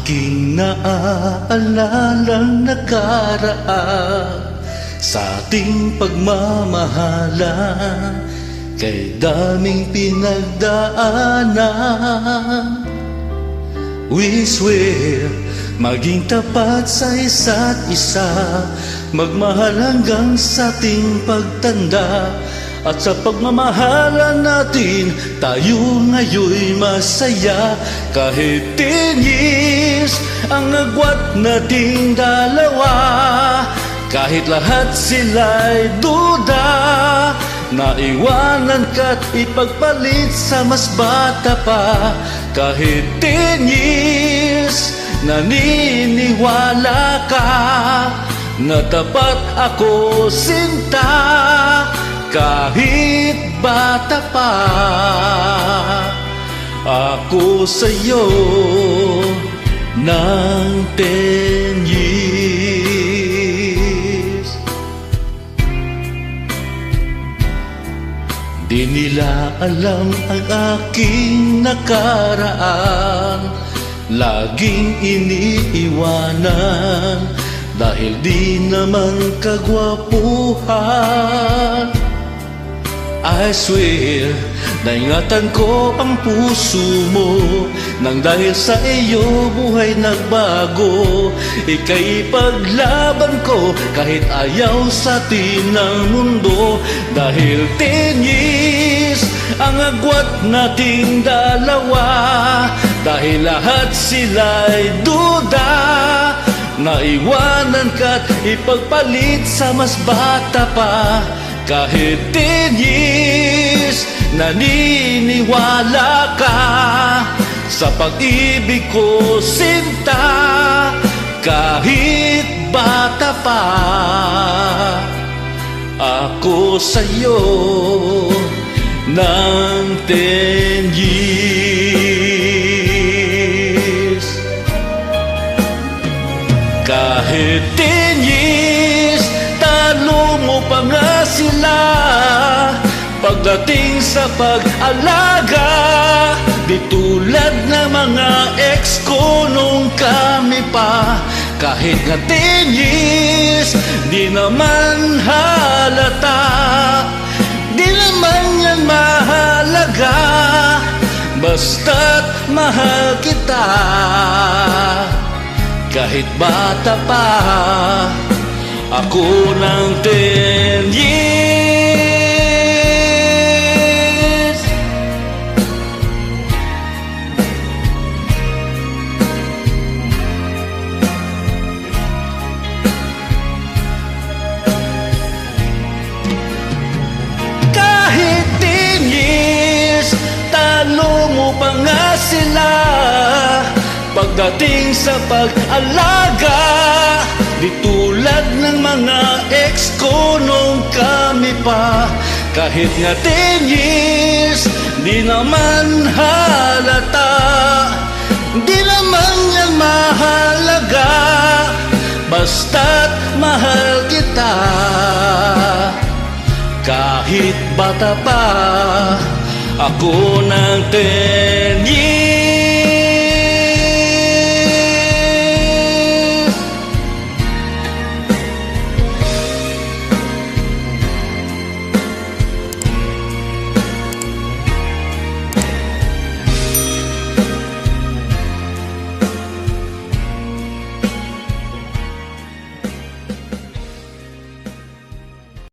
Aking naaalala nakaraan sa ating pagmamahalan, kay daming pinagdaanan. We swear maging tapat sa isa't isa, magmahal hanggang sa ating pagtanda. At sa pagmamahalan natin, tayo ngayon'y masaya. Kahit 10 years ang agwat nating dalawa, kahit lahat sila'y duda, naiwanan ka't ipagpalit sa mas bata pa. Kahit 10 years, naniniwala ka na tapat ako sinta, kahit bata pa ako sa'yo ng 10 years. Di nila alam ang aking nakaraan, laging iniiwanan dahil di naman kagwapuhan. I swear, naingatan ko ang puso mo, nang dahil sa iyo buhay nagbago. Ika'y paglaban ko kahit ayaw sa atin ng mundo. Dahil 10 years ang agwat nating dalawa, dahil lahat sila'y duda, naiwanan ka't ipagpalit sa mas bata pa. Kahit 10 years, naniniwala ka sa pag-ibig ko sinta, kahit bata pa ako sa'yo ng 10 years. Kahit 10 years, talo mo pa nga sila pagdating sa pag-alaga. Di tulad ng mga ex ko nung kami pa. Kahit nga 10 years, di naman halata, di naman yan mahalaga, basta't mahal kita. Kahit bata pa ako ng 10 years. Kahit 10 years, talo mo pa nga sila pagdating sa pag-alaga. Di tulad ng mga ex ko nung kami pa. Kahit nga 10 years, di naman halata, di naman yan mahalaga, basta't mahal kita. Kahit bata pa ako ng 10 years.